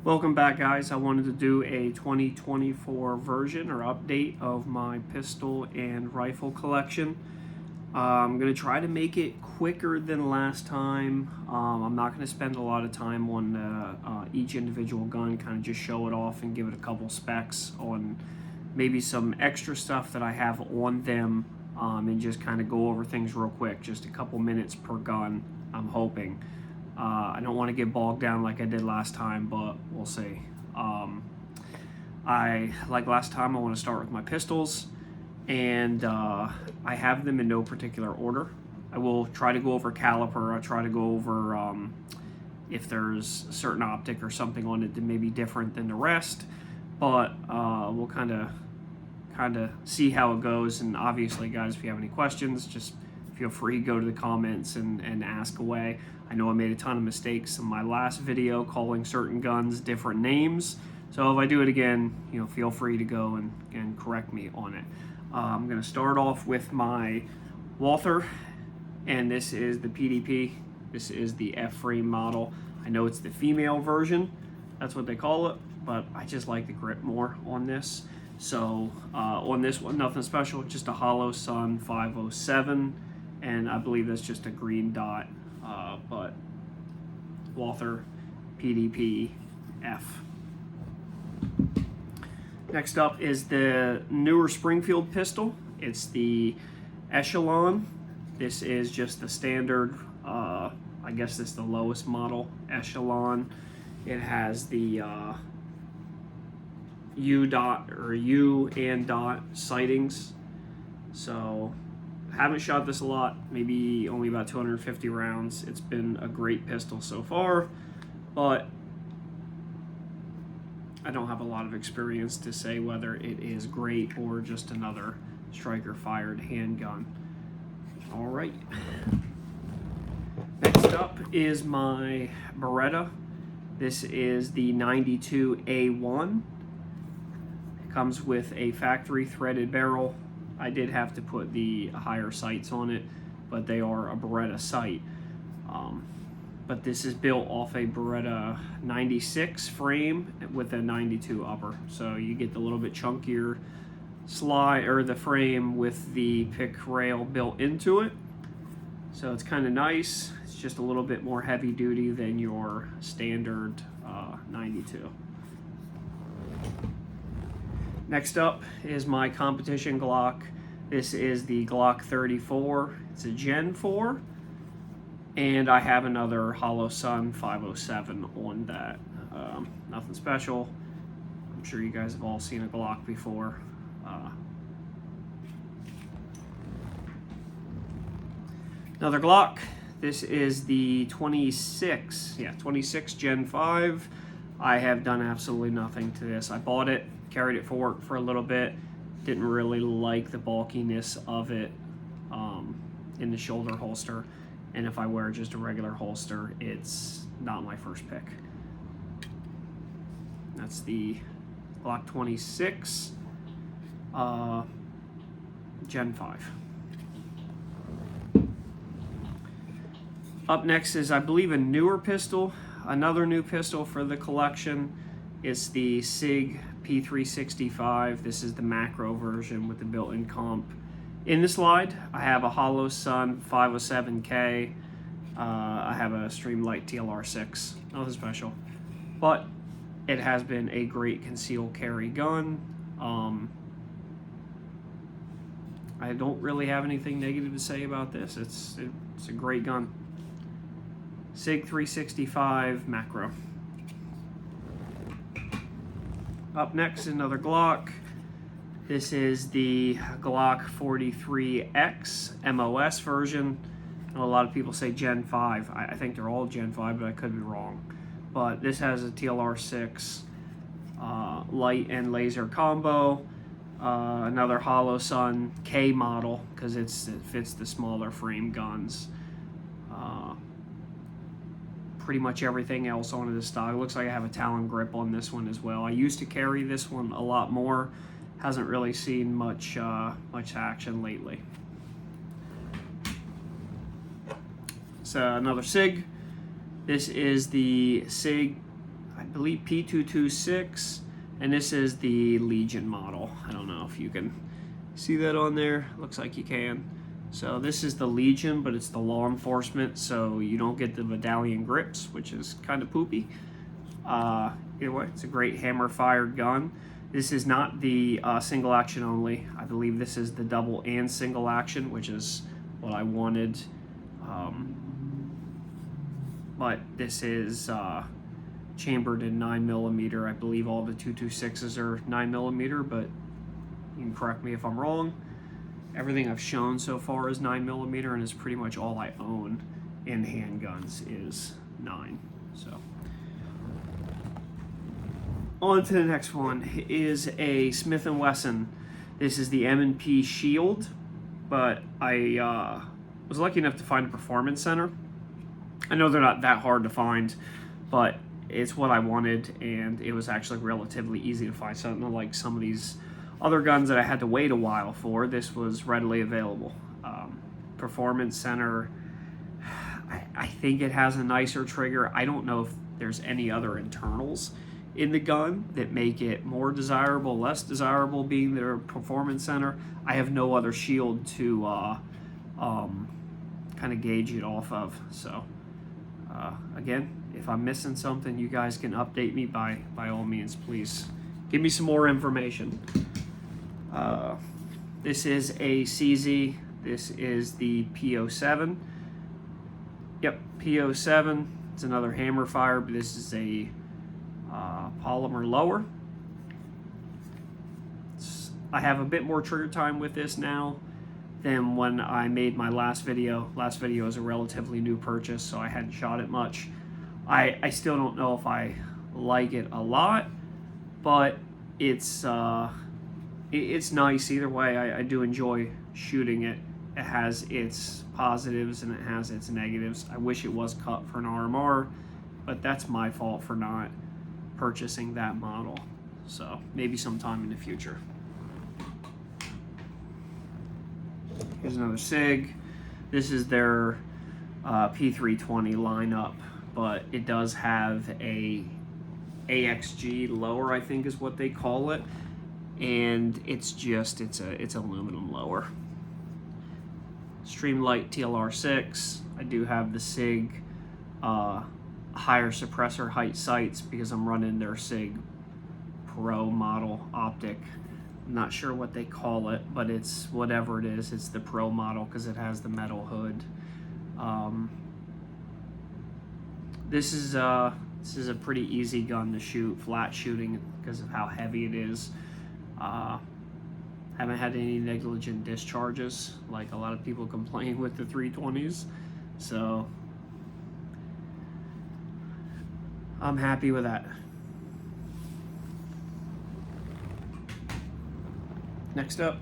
Welcome back, guys. I wanted to do a 2024 version or update of my pistol and rifle collection. I'm going to try to make it quicker than last time. I'm not going to spend a lot of time on each individual gun, kind of just show it off and give it a couple specs on maybe some extra stuff that I have on them, and just kind of go over things real quick, just a couple minutes per gun, I'm hoping. I don't want to get bogged down like I did last time, but we'll see. Like last time, I want to start with my pistols, and I have them in no particular order. I will try to go over caliper. I try to go over if there's a certain optic or something on it that may be different than the rest, but we'll kind of see how it goes. And obviously, guys, if you have any questions, just feel free to go to the comments and ask away. I know I made a ton of mistakes in my last video calling certain guns different names, so if I do it again, feel free to go and correct me on it. I'm going to start off with my Walther, and this is the PDP. This is the F-frame model. I know it's the female version, that's what they call it, but I just like the grip more on this. So on this one, nothing special, just a Holosun 507, and I believe that's just a green dot, but Walther PDP F. Next up is the newer Springfield pistol. It's the Echelon. This is just the standard, I guess this is the lowest model, Echelon. It has the U and dot sightings. So haven't shot this a lot, maybe only about 250 rounds. It's been a great pistol so far, but I don't have a lot of experience to say whether it is great or just another striker fired handgun. All right. Next up is my Beretta. This is the 92A1. It comes with a factory threaded barrel. I did have to put the higher sights on it, but they are a Beretta sight. But this is built off a Beretta 96 frame with a 92 upper. So you get the little bit chunkier slide or the frame with the pick rail built into it. So it's kind of nice. It's just a little bit more heavy duty than your standard 92. Next up is my competition Glock. This is the Glock 34. It's a Gen 4. And I have another Holosun 507 on that. Nothing special. I'm sure you guys have all seen a Glock before. Another Glock. This is the 26 Gen 5. I have done absolutely nothing to this. I bought it, carried it for work for a little bit. Didn't really like the bulkiness of it in the shoulder holster. And if I wear just a regular holster, it's not my first pick. That's the Glock 26 Gen 5. Up next is, I believe, a newer pistol. Another new pistol for the collection. It's the SIG P365. This is the macro version with the built-in comp. In the slide, I have a Holosun 507K. I have a Streamlight TLR6. Nothing special. But it has been a great concealed carry gun. I don't really have anything negative to say about this. It's a great gun. SIG 365 macro. Up next, another Glock. This is the Glock 43X MOS version. I know a lot of people say Gen 5. I think they're all Gen 5, but I could be wrong. But this has a TLR6 light and laser combo. Another Holosun K model because it fits the smaller frame guns. Pretty much everything else on this stock. It looks like I have a Talon grip on this one as well. I used to carry this one a lot more. Hasn't really seen much action lately. So another SIG. This is the SIG I believe P226, and this is the Legion model. I don't know if you can see that on there. Looks like you can. So this is the Legion, but it's the law enforcement, so you don't get the medallion grips, which is kind of poopy. Either way, it's a great hammer-fired gun. This is not the single action only. I believe this is the double and single action, which is what I wanted. But this is chambered in 9mm. I believe all the 226s are 9mm, but you can correct me if I'm wrong. Everything I've shown so far is 9mm, and it's pretty much all I own in handguns is 9. So on to the next one is a Smith & Wesson. This is the M&P Shield, but I was lucky enough to find a Performance Center. I know they're not that hard to find, but it's what I wanted, and it was actually relatively easy to find. So unlike some of these other guns that I had to wait a while for, this was readily available. Performance Center, I think it has a nicer trigger. I don't know if there's any other internals in the gun that make it more desirable, less desirable being their Performance Center. I have no other shield to kind of gauge it off of. So again, if I'm missing something, you guys can update me by all means. Please give me some more information. This is a CZ. This is the P07. Yep, P07. It's another hammer fire, but this is a polymer lower. I have a bit more trigger time with this now than when I made my last video. Last video is a relatively new purchase, so I hadn't shot it much. I still don't know if I like it a lot, but it's nice either way. I do enjoy shooting it. It has its positives and it has its negatives. I wish it was cut for an RMR, but that's my fault for not purchasing that model. So maybe sometime in the future. Here's another SIG. This is their P320 lineup, but it does have a AXG lower, I think is what they call it, and it's aluminum lower. Streamlight TLR6. I do have the SIG higher suppressor height sights because I'm running their SIG Pro model optic. I'm not sure what they call it, but it's whatever it is. It's the Pro model because it has the metal hood. This is a pretty easy gun to shoot, flat shooting because of how heavy it is. Haven't had any negligent discharges like a lot of people complain with the 320s, so I'm happy with that. Next up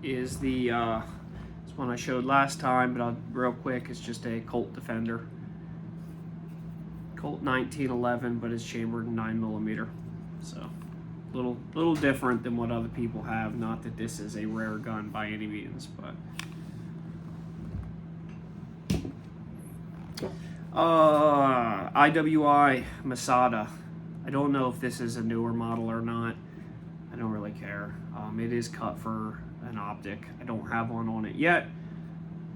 is the this one I showed last time, but real quick, it's just a Colt Defender. Colt 1911, but it's chambered in 9mm. So little different than what other people have. Not that this is a rare gun by any means, but IWI Masada. I don't know if this is a newer model or not. I don't really care. It is cut for an optic. I don't have one on it yet.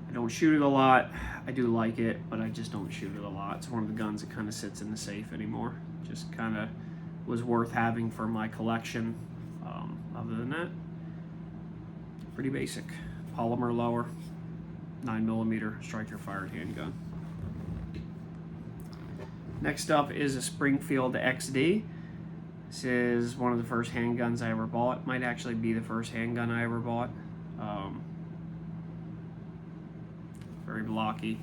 I don't shoot it a lot. I do like it, but I just don't shoot it a lot. It's one of the guns that kind of sits in the safe anymore. Just kind of was worth having for my collection. Other than that, pretty basic. Polymer lower, 9mm striker fired handgun. Next up is a Springfield XD. This is one of the first handguns I ever bought. Might actually be the first handgun I ever bought. Very blocky,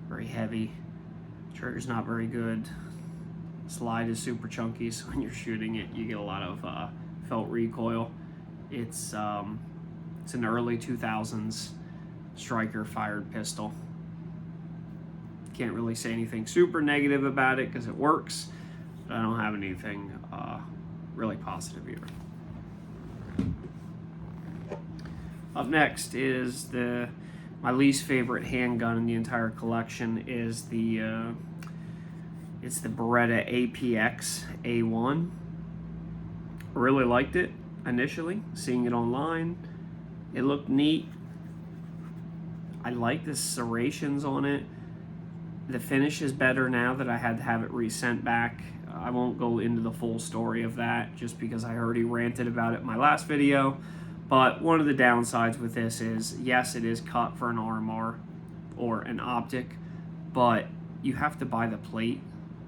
very heavy. Trigger's not very good. Slide is super chunky, so when you're shooting it, you get a lot of felt recoil. It's an early 2000s striker fired pistol. Can't really say anything super negative about it because it works, but I don't have anything really positive either. Up next is my least favorite handgun in the entire collection is the It's the Beretta APX A1. Really liked it initially, seeing it online. It looked neat. I like the serrations on it. The finish is better now that I had to have it resent back. I won't go into the full story of that just because I already ranted about it in my last video. But one of the downsides with this is, yes, it is cut for an RMR or an optic, but you have to buy the plate,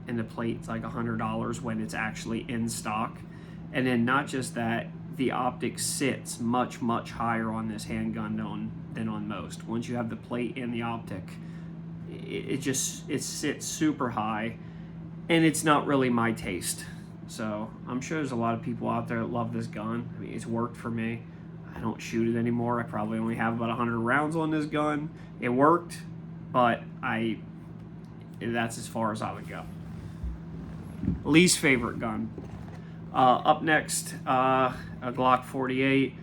and the plate's like $100 when it's actually in stock. And then not just that, the optic sits much, much higher on this handgun than on most. Once you have the plate and the optic, it sits super high, and it's not really my taste. So I'm sure there's a lot of people out there that love this gun. I mean, it's worked for me. I don't shoot it anymore. I probably only have about 100 rounds on this gun. It worked, but that's as far as I would go. Least favorite gun. Up next, a Glock 48.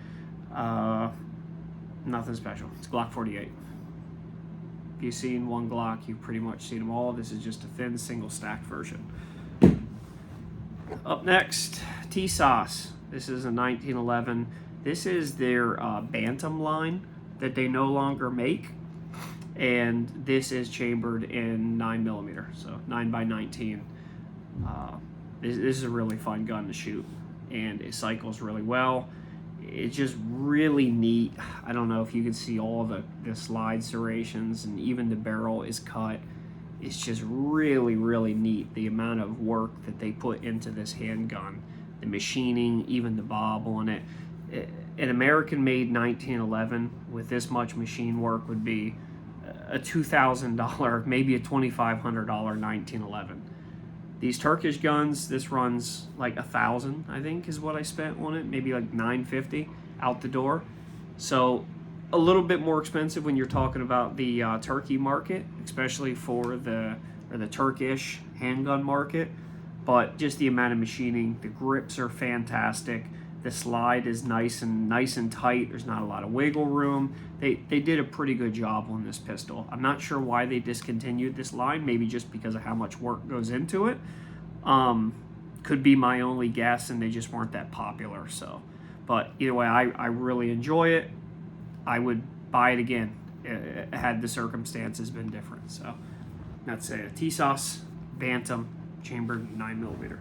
Nothing special. It's Glock 48. If you've seen one Glock, you've pretty much seen them all. This is just a thin single stack version. Up next, TSOS. This is a 1911. This is their Bantam line that they no longer make, and this is chambered in 9mm, so 9x19. This is a really fun gun to shoot, and it cycles really well. It's just really neat. I don't know if you can see all the slide serrations, and even the barrel is cut. It's just really, really neat, the amount of work that they put into this handgun. The machining, even the bob on it. An American-made 1911 with this much machine work would be a $2,000, maybe a $2,500 1911. These Turkish guns, this runs like $1,000, I think, is what I spent on it. Maybe like $950 out the door. So a little bit more expensive when you're talking about the Turkey market, especially for the Turkish handgun market. But just the amount of machining, the grips are fantastic. The slide is nice and tight. There's not a lot of wiggle room. They did a pretty good job on this pistol. I'm not sure why they discontinued this line. Maybe just because of how much work goes into it. Could be my only guess, and they just weren't that popular. So, but either way, I really enjoy it. I would buy it again had the circumstances been different. So that's a TSOS Bantam chambered 9mm.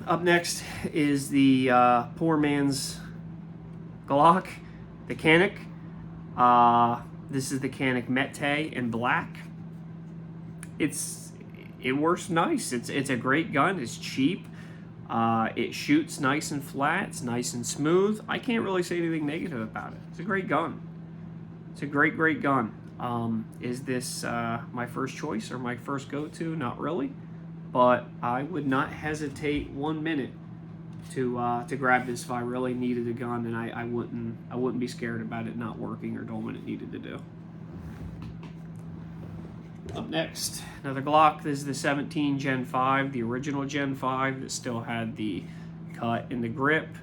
Up next is the poor man's Glock, the Canik. This is the Canik Mete in black. It works nice. It's a great gun. It's cheap. It shoots nice and flat. It's nice and smooth. I can't really say anything negative about it. It's a great gun. It's a great gun. Is this my first choice or my first go-to? Not really. But I would not hesitate 1 minute to grab this if I really needed a gun, and I wouldn't be scared about it not working or doing what it needed to do. Up next, another Glock. This is the 17 Gen 5, the original Gen 5 that still had the cut in the grip.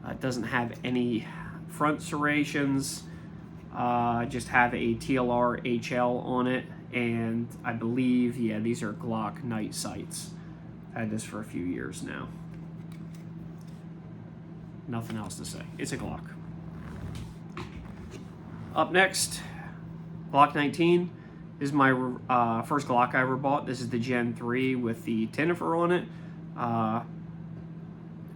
It doesn't have any front serrations. Just have a TLR HL on it. And I believe, yeah, these are Glock night sights. I've had this for a few years now. Nothing else to say. It's a Glock. Up next, Glock 19. This is my first Glock I ever bought. This is the Gen 3 with the Tinifer on it.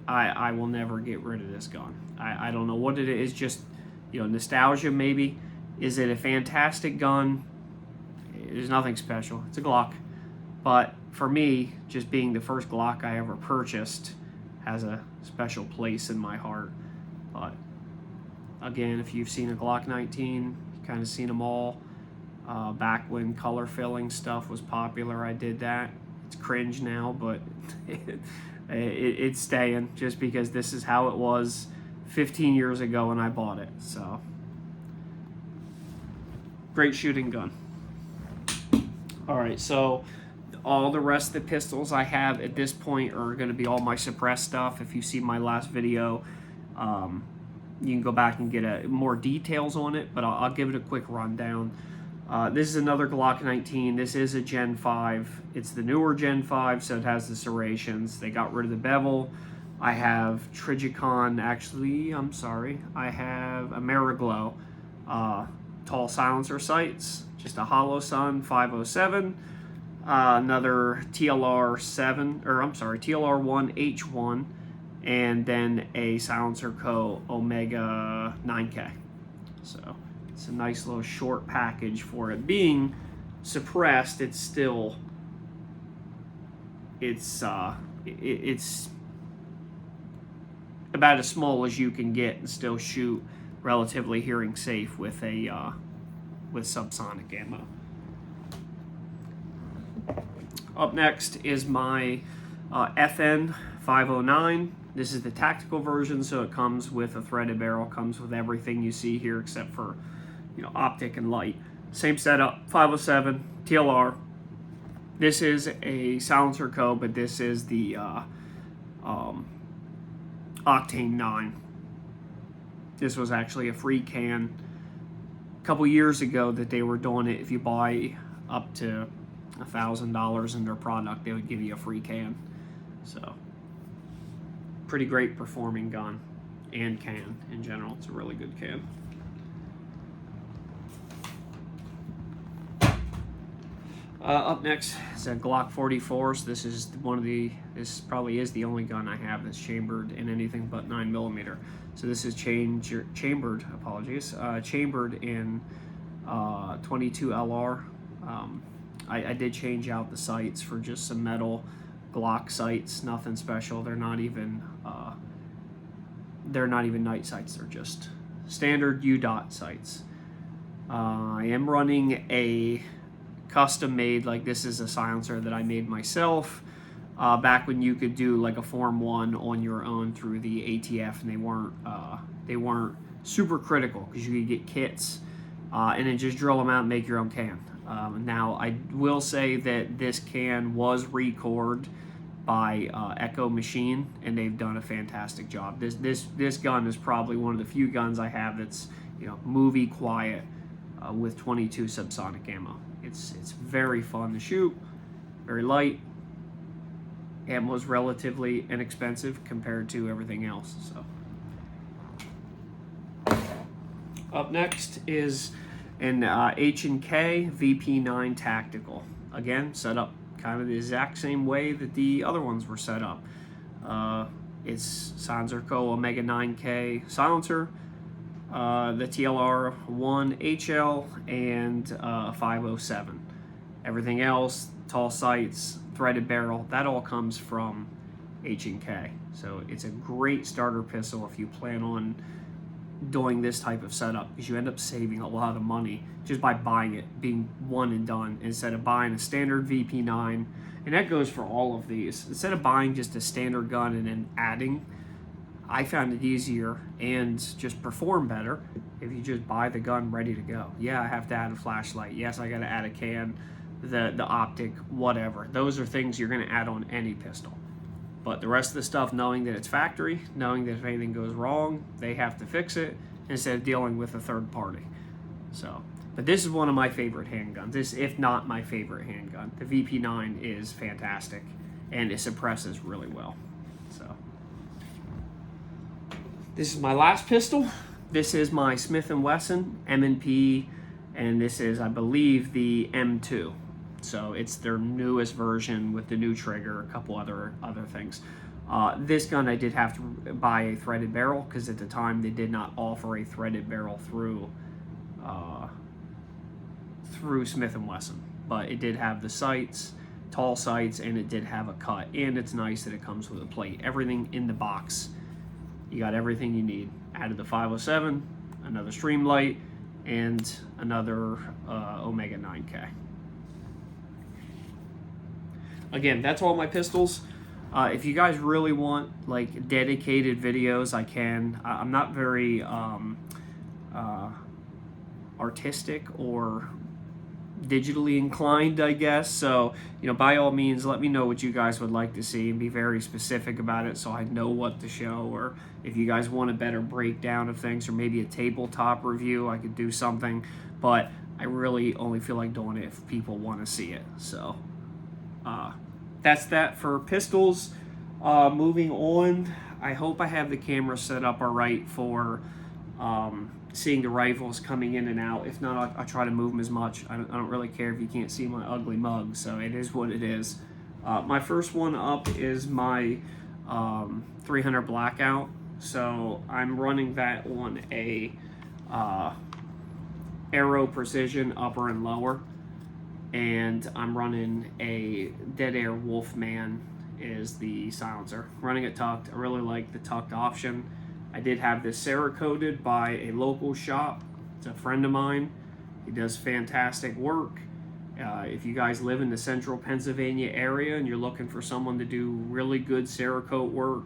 I will never get rid of this gun. I don't know what it is. Just, nostalgia maybe. Is it a fantastic gun? There's nothing special. It's a Glock. But for me, just being the first Glock I ever purchased has a special place in my heart. But again, if you've seen a Glock 19, you've kind of seen them all. Back when color filling stuff was popular, I did that. It's cringe now, but it's staying just because this is how it was 15 years ago when I bought it. So, great shooting gun. Alright, so all the rest of the pistols I have at this point are going to be all my suppressed stuff. If you see my last video, you can go back and get more details on it, but I'll give it a quick rundown. This is another Glock 19. This is a Gen 5. It's the newer Gen 5, so it has the serrations. They got rid of the bevel. I have Trijicon, actually, I'm sorry. I have Ameriglow tall silencer sights, just a Holosun 507. Another TLR1H1, and then a Silencer Co. Omega 9K. So it's a nice little short package for it. Being suppressed, it's still, it's about as small as you can get and still shoot relatively hearing safe with a with subsonic ammo. Up next is my FN 509. This is the tactical version, so it comes with a threaded barrel, comes with everything you see here except for, you know, optic and light. Same setup, 507 TLR. This is a Silencer Co, but this is the Octane 9. This was actually a free can a couple years ago that they were doing it. If you buy up to $1,000 in their product, they would give you a free can. So pretty great performing gun and can in general. It's a really good can. Up next is a Glock 44. So this is this probably is the only gun I have that's chambered in anything but 9mm. So this is chambered in 22 LR. I did change out the sights for just some metal Glock sights, nothing special. They're not even night sights. They're just standard U-dot sights. I am running a custom made, like this is a silencer that I made myself back when you could do like a Form 1 on your own through the ATF, and they weren't super critical because you could get kits and then just drill them out and make your own can. Now I will say that this can was recorded by Echo Machine, and they've done a fantastic job. This gun is probably one of the few guns I have that's, you know, movie quiet with 22 subsonic ammo. It's very fun to shoot, very light. Ammo is relatively inexpensive compared to everything else. So up next is an H&K VP9 Tactical. Again, set up kind of the exact same way that the other ones were set up. It's Silencer Co. Omega 9K silencer, the TLR1HL, and 507. Everything else, tall sights, threaded barrel, that all comes from H&K. So it's a great starter pistol if you plan on doing this type of setup, because you end up saving a lot of money just by buying it, being one and done, instead of buying a standard VP9. And that goes for all of these. Instead of buying just a standard gun and then adding, I found it easier and just perform better if you just buy the gun ready to go. Yeah, I have to add a flashlight. Yes, I got to add a can, the optic, whatever. Those are things you're going to add on any pistol. But the rest of the stuff, knowing that it's factory, knowing that if anything goes wrong, they have to fix it instead of dealing with a third party. So, but this is one of my favorite handguns. This, if not my favorite handgun. The VP9 is fantastic, and it suppresses really well. So, this is my last pistol. This is my Smith & Wesson M&P, and this is, I believe, the M2. So it's their newest version with the new trigger, a couple other things. This gun I did have to buy a threaded barrel because at the time they did not offer a threaded barrel through Smith & Wesson. But it did have the sights, tall sights, and it did have a cut. And it's nice that it comes with a plate. Everything in the box, you got everything you need. Added the 507, another Streamlight, and another Omega 9K. Again, that's all my pistols. If you guys really want like dedicated videos, I can. I'm not very artistic or digitally inclined, I guess. So, you know, by all means, let me know what you guys would like to see and be very specific about it so I know what to show. Or if you guys want a better breakdown of things, or maybe a tabletop review, I could do something. But I really only feel like doing it if people want to see it. So that's that for pistols. Moving on, I hope I have the camera set up all right for seeing the rifles coming in and out. If not, I'll try to move them as much. I don't really care if you can't see my ugly mug, so it is what it is. My first one up is my 300 Blackout. So I'm running that on a Aero Precision upper and lower, and I'm running a Dead Air Wolfman is the silencer. Running it tucked. I really like the tucked option. I did have this Cerakoted by a local shop. It's a friend of mine. He does fantastic work. If you guys live in the central Pennsylvania area and you're looking for someone to do really good Cerakote work,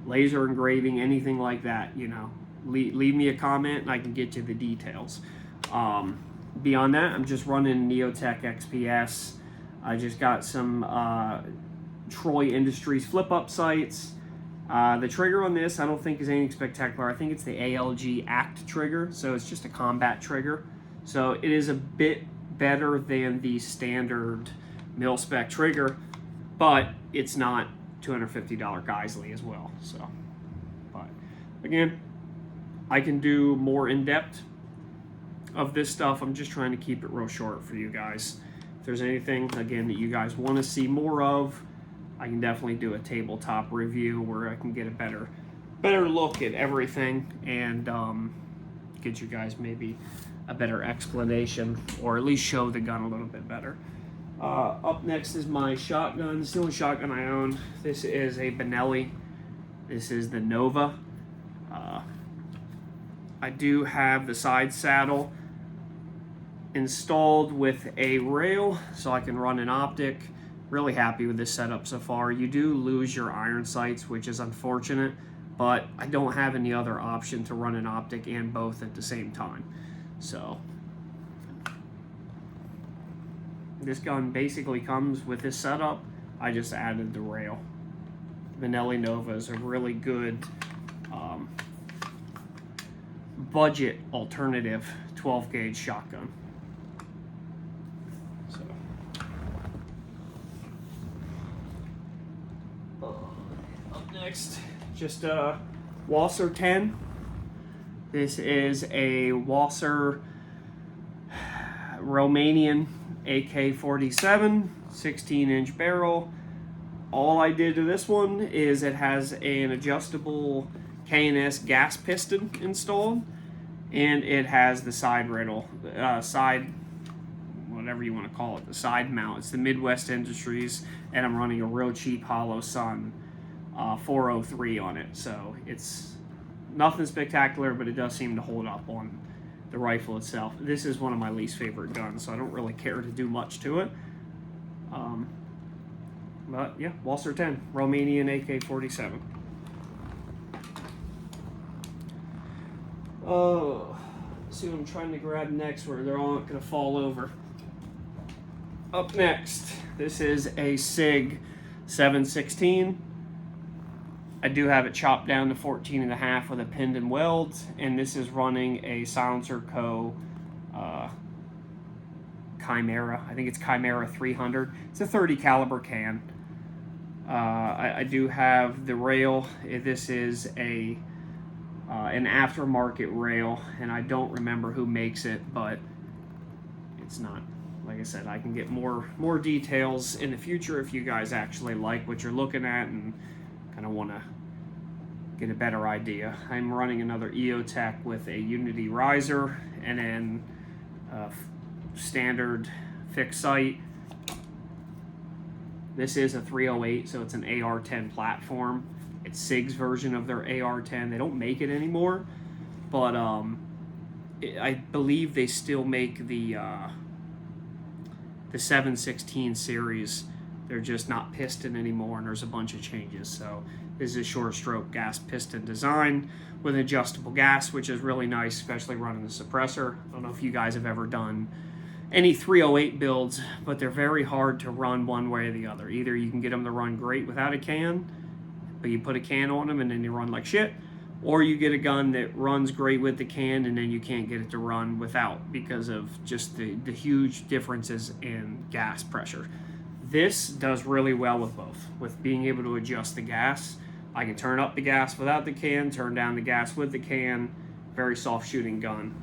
laser engraving, anything like that, you know, leave me a comment and I can get you the details. Beyond that, I'm just running Neotech XPS. I just got some Troy Industries flip-up sights. The trigger on this I don't think is anything spectacular. I think it's the ALG ACT trigger, so it's just a combat trigger. So it is a bit better than the standard mil-spec trigger, but it's not $250 Geisley as well. So, but again, I can do more in-depth of this stuff. I'm just trying to keep it real short for you guys. If there's anything, again, that you guys want to see more of, I can definitely do a tabletop review where I can get a better look at everything and get you guys maybe a better explanation, or at least show the gun a little bit better. Up next is my shotgun. It's the only shotgun I own. This is a Benelli. This is the Nova. I do have the side saddle installed with a rail so I can run an optic. Really happy with this setup so far. You do lose your iron sights, which is unfortunate, but I don't have any other option to run an optic and both at the same time. So this gun basically comes with this setup. I just added the rail. Benelli Nova is a really good budget alternative 12 gauge shotgun. So up next, just a Walser 10. This is a Walser Romanian AK-47 16-inch barrel. All I did to this one is it has an adjustable K&S gas piston installed, and it has the side riddle, whatever you want to call it, the side mount. It's the Midwest Industries, and I'm running a real cheap Hollow Sun 403 on it. So it's nothing spectacular, but it does seem to hold up on the rifle itself. This is one of my least favorite guns, so I don't really care to do much to it. But yeah, Walser 10, Romanian AK-47. Oh, see what I'm trying to grab next where they're all not going to fall over. Up next, this is a SIG 716. I do have it chopped down to 14.5 with a pinned and weld, and this is running a Silencer Co. Chimera. I think it's Chimera 300. It's a 30 caliber can. I do have the rail. This is an aftermarket rail, and I don't remember who makes it, but it's not. Like I said, I can get more details in the future if you guys actually like what you're looking at and kind of want to get a better idea. I'm running another EOTech with a Unity riser and then standard fixed sight. This is a 308, so it's an AR-10 platform. It's SIG's version of their AR-10. They don't make it anymore, but I believe they still make the 716 series. They're just not piston anymore, and there's a bunch of changes. So this is a short stroke gas piston design with adjustable gas, which is really nice, especially running the suppressor. I don't know if you guys have ever done any 308 builds, but they're very hard to run one way or the other. Either you can get them to run great without a can, but you put a can on them and then you run like shit, or you get a gun that runs great with the can and then you can't get it to run without because of just the huge differences in gas pressure. This does really well with both, with being able to adjust the gas. I can turn up the gas without the can, turn down the gas with the can. Very soft shooting gun.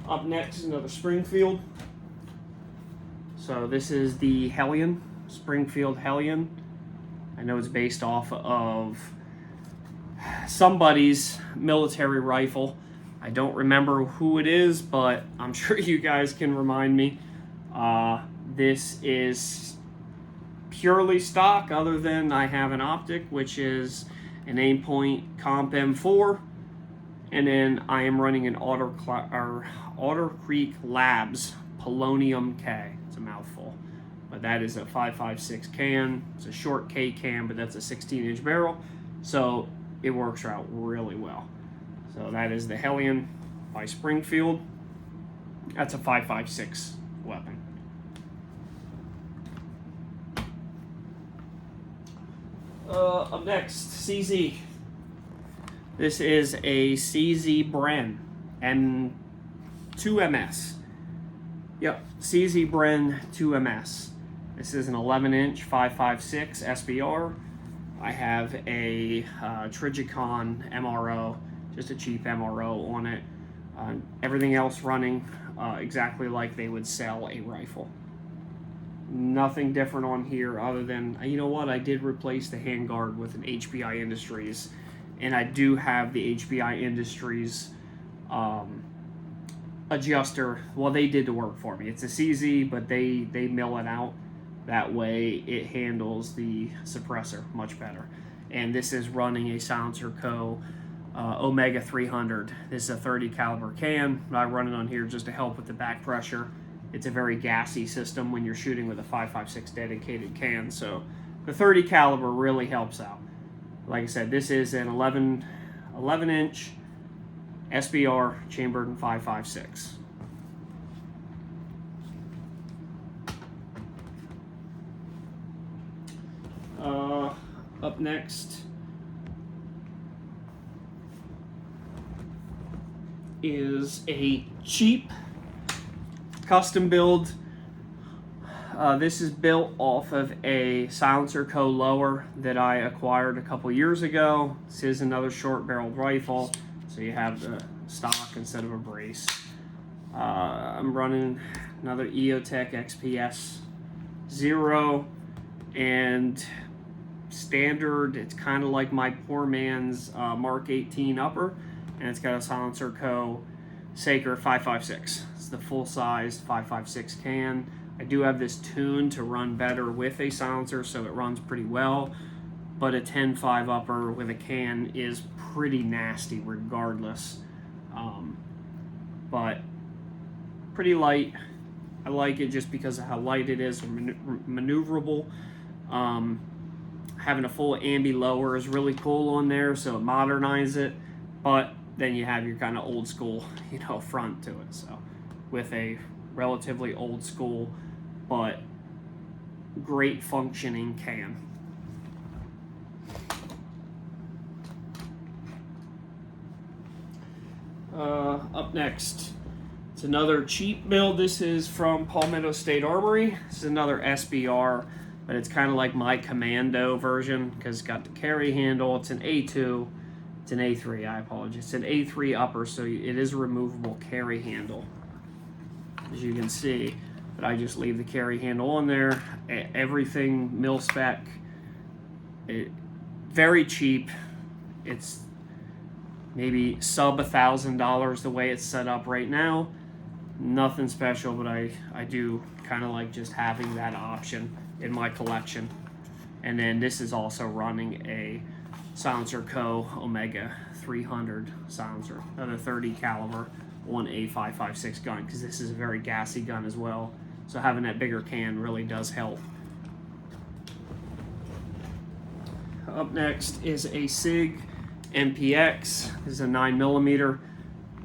Up next is another Springfield. So this is the Hellion, Springfield Hellion. I know it's based off of somebody's military rifle. I don't remember who it is, but I'm sure you guys can remind me. This is purely stock, other than I have an optic, which is an Aimpoint Comp M4, and then I am running an Otter Creek Labs Polonium K. It's a mouthful, but that is a 5.56 can. It's a short K can, but that's a 16-inch barrel, so it works out really well. So that is the Hellion by Springfield. That's a 5.56 weapon. Up next, CZ. This is a CZ Bren M2MS. Yep, CZ Bren 2MS. This is an 11-inch 5.56 SBR. I have a Trijicon MRO, just a cheap MRO on it. Everything else running exactly like they would sell a rifle. Nothing different on here other than, you know what, I did replace the handguard with an HBI Industries, and I do have the HBI Industries adjuster. Well, they did the work for me. It's a CZ, but they mill it out. That way it handles the suppressor much better. And this is running a Silencer Co. Omega 300. This is a 30 caliber can. I run it on here just to help with the back pressure. It's a very gassy system when you're shooting with a 5.56 dedicated can, so the 30 caliber really helps out. Like I said, this is an 11-inch SBR chambered in 5.56. Up next is a cheap custom build. This is built off of a Silencer Co. lower that I acquired a couple years ago. This is another short barreled rifle, so you have the stock instead of a brace. I'm running another EOTech XPS 0, and standard, it's kind of like my poor man's Mark 18 upper, and it's got a Silencer Co. Saker 5.56. It's the full-sized 5.56 can. I do have this tuned to run better with a silencer, so it runs pretty well, but a 10.5 upper with a can is pretty nasty regardless. But pretty light. I like it just because of how light it is, maneuverable. Having a full ambi lower is really cool on there, so it modernizes it, but then you have your kind of old school, front to it. So with a relatively old school but great functioning can. Up next, it's another cheap build. This is from Palmetto State Armory. This is another SBR, but it's kind of like my Commando version because it's got the carry handle. It's an A2. It's an A3, I apologize. It's an A3 upper, so it is a removable carry handle, as you can see. But I just leave the carry handle on there. Everything mil spec. Very cheap. It's maybe sub $1,000 the way it's set up right now. Nothing special, but I do kind of like just having that option in my collection. And then this is also running a Silencer Co. Omega 300 silencer, another 30 caliber on a 5.56 gun, because this is a very gassy gun as well. So having that bigger can really does help. Up next is a SIG MPX. This is a 9mm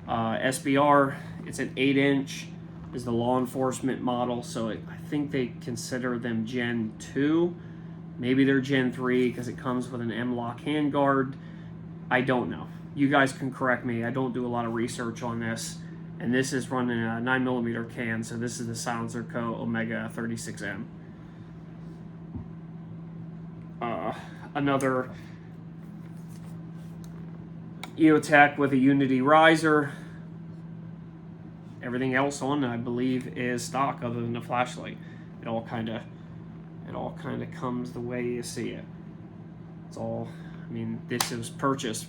SBR. It's an 8-inch is the law enforcement model. So I think they consider them Gen 2. Maybe they're Gen 3 because it comes with an M-LOK handguard. I don't know. You guys can correct me. I don't do a lot of research on this. And this is running a 9mm can, so this is the Silencer Co. Omega 36M. Another EOTech with a Unity riser. Everything else on it, I believe, is stock other than the flashlight. It all kind of comes the way you see it. It's all, I mean, this was purchased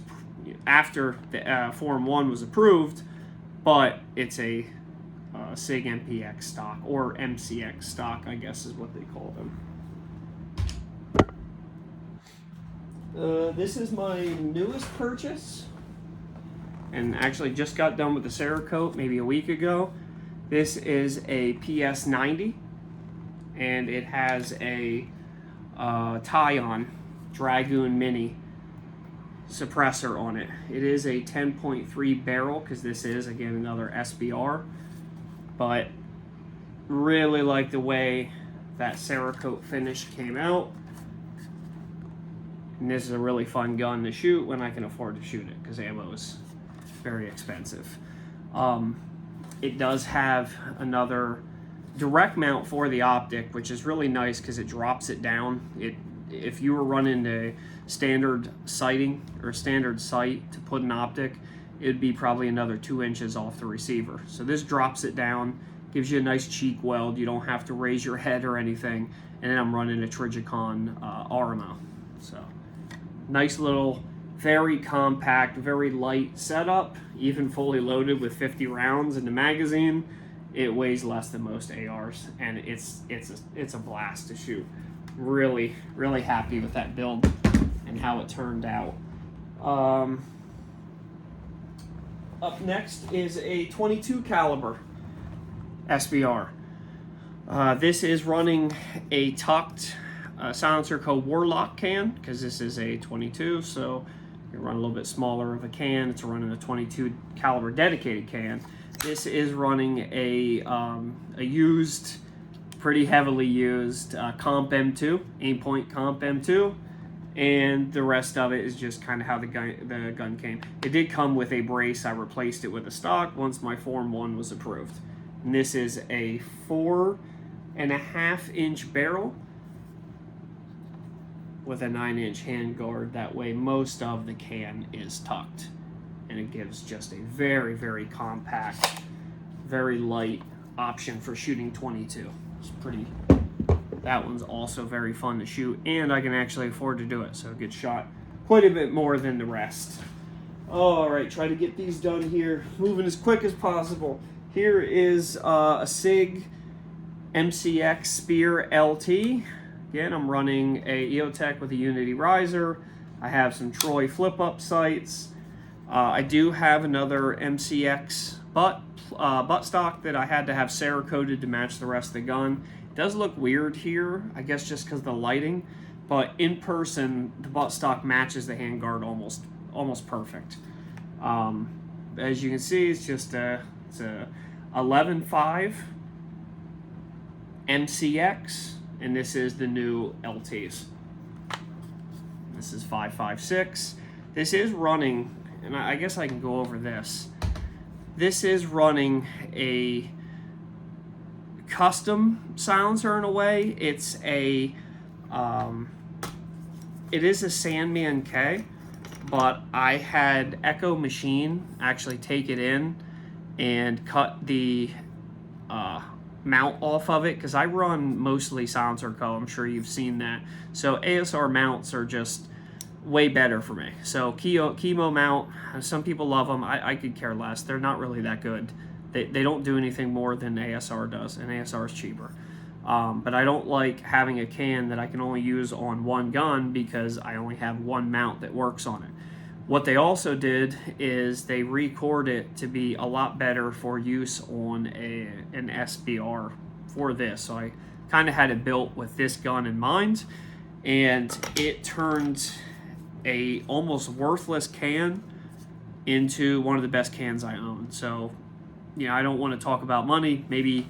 after the Form 1 was approved, but it's a SIG MPX stock, or MCX stock, I guess is what they call them. This is my newest purchase, and actually just got done with the Cerakote maybe a week ago. This is a PS90, and it has a Tyon Dragoon Mini suppressor on it. It is a 10.3 barrel, because this is, again, another SBR, but really like the way that Cerakote finish came out. And this is a really fun gun to shoot when I can afford to shoot it, because ammo is very expensive. It does have another direct mount for the optic, which is really nice because it drops it down. If you were running a standard sighting or standard sight to put an optic, it'd be probably another 2 inches off the receiver. So this drops it down, gives you a nice cheek weld. You don't have to raise your head or anything. And then I'm running a Trijicon RMO. So nice little, very compact, very light setup, even fully loaded with 50 rounds in the magazine. It weighs less than most ARs, and it's a blast to shoot. Really, really happy with that build and how it turned out. Up next is a 22 caliber SBR. This is running a tucked Silencer Co. Warlock can, because this is a 22, so you run a little bit smaller of a can. It's running a 22 caliber dedicated can. This is running a used, pretty heavily used Comp M2, Aimpoint Comp M2, and the rest of it is just kind of how the gun came. It did come with a brace. I replaced it with a stock once my Form 1 was approved. And this is a 4.5-inch barrel with a 9-inch handguard. That way most of the can is tucked, and it gives just a very, very compact, very light option for shooting 22. It's pretty, that one's also very fun to shoot, and I can actually afford to do it, so it gets shot quite a bit more than the rest. All right, try to get these done here, moving as quick as possible. Here is a SIG MCX Spear LT. Again, I'm running a EOTech with a Unity riser. I have some Troy flip-up sights. I do have another MCX butt stock that I had to have Cerakoted to match the rest of the gun. It does look weird here, I guess just because of the lighting, but in person, the butt stock matches the handguard almost perfect. As you can see, it's just it's a 11.5 MCX, and this is the new LTs. This is 5.56. This is running, and I guess I can go over this. This is running a custom silencer in a way. It is a Sandman K, but I had Echo Machine actually take it in and cut the mount off of it, because I run mostly Silencer Co. I'm sure you've seen that. So ASR mounts are just way better for me. So Chemo mount, some people love them. I could care less. They're not really that good. They don't do anything more than ASR does, and ASR is cheaper. But I don't like having a can that I can only use on one gun, because I only have one mount that works on it. What they also did is they record it to be a lot better for use on an SBR for this. So I kind of had it built with this gun in mind, and it turned a almost worthless can into one of the best cans I own. So I don't want to talk about money. Maybe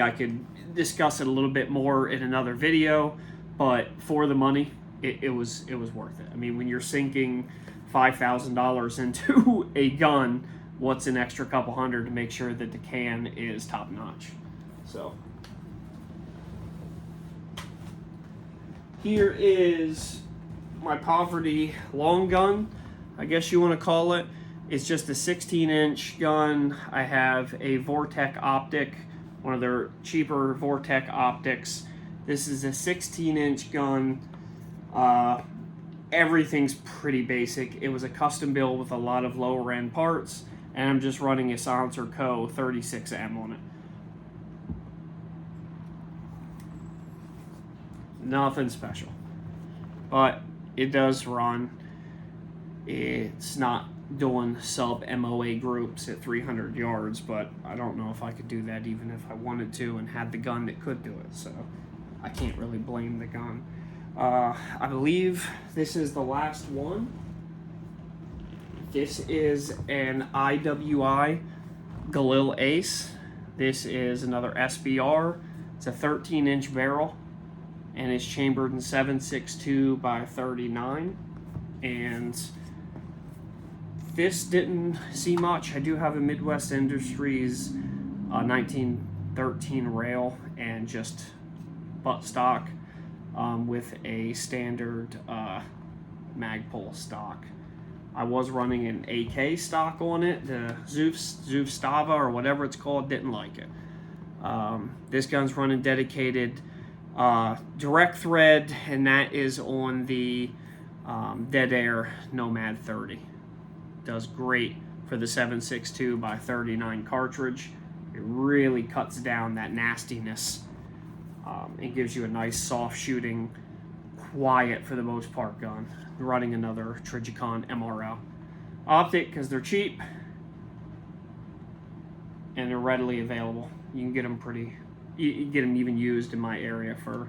I could discuss it a little bit more in another video, but for the money, it was worth it. I mean, when you're sinking $5,000 into a gun, what's an extra couple hundred to make sure that the can is top notch? So here is my Poverty long gun, I guess you want to call it. It's just a 16-inch gun. I have a Vortec optic, one of their cheaper Vortec optics. This is a 16-inch gun. Everything's pretty basic. It was a custom build with a lot of lower end parts, and I'm just running a Silencer Co. 36M on it. Nothing special, but it does run. It's not doing sub MOA groups at 300 yards, but I don't know if I could do that even if I wanted to and had the gun that could do it, so I can't really blame the gun. I believe this is the last one. This is an IWI Galil Ace. This is another SBR. It's a 13-inch barrel, and it's chambered in 7.62 by 39. And this didn't see much. I do have a Midwest Industries 1913 rail and just butt stock with a standard Magpul stock. I was running an AK stock on it. The Zuf Stava or whatever it's called, didn't like it. This gun's running dedicated direct thread, and that is on the Dead Air Nomad 30. Does great for the 7.62 by 39 cartridge. It really cuts down that nastiness and gives you a nice soft shooting, quiet for the most part gun. I'm running another Trijicon MRL optic because they're cheap and they're readily available. You can get them you get them even used in my area for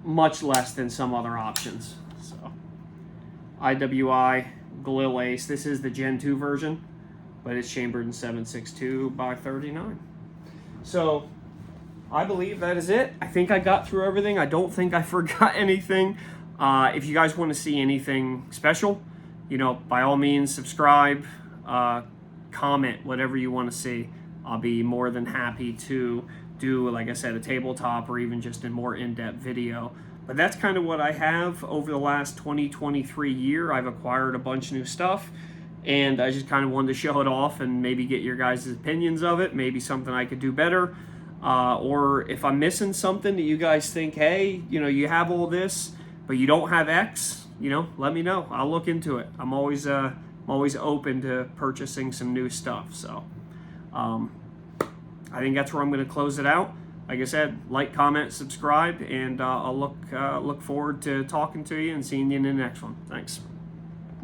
much less than some other options. So IWI Galil Ace. This is the Gen 2 version, but it's chambered in 7.62 by 39. So I believe that is it. I think I got through everything. I don't think I forgot anything. If you guys want to see anything special, by all means, subscribe, comment, whatever you want to see. I'll be more than happy to do, like I said, a tabletop or even just a more in-depth video. But that's kind of what I have over the last 2023 year. I've acquired a bunch of new stuff, and I just kind of wanted to show it off and maybe get your guys' opinions of it, maybe something I could do better. Or if I'm missing something that you guys think, hey, you have all this, but you don't have X, let me know. I'll look into it. I'm always open to purchasing some new stuff. So I think that's where I'm going to close it out. Like I said, like, comment, subscribe, and I'll look forward to talking to you and seeing you in the next one. Thanks.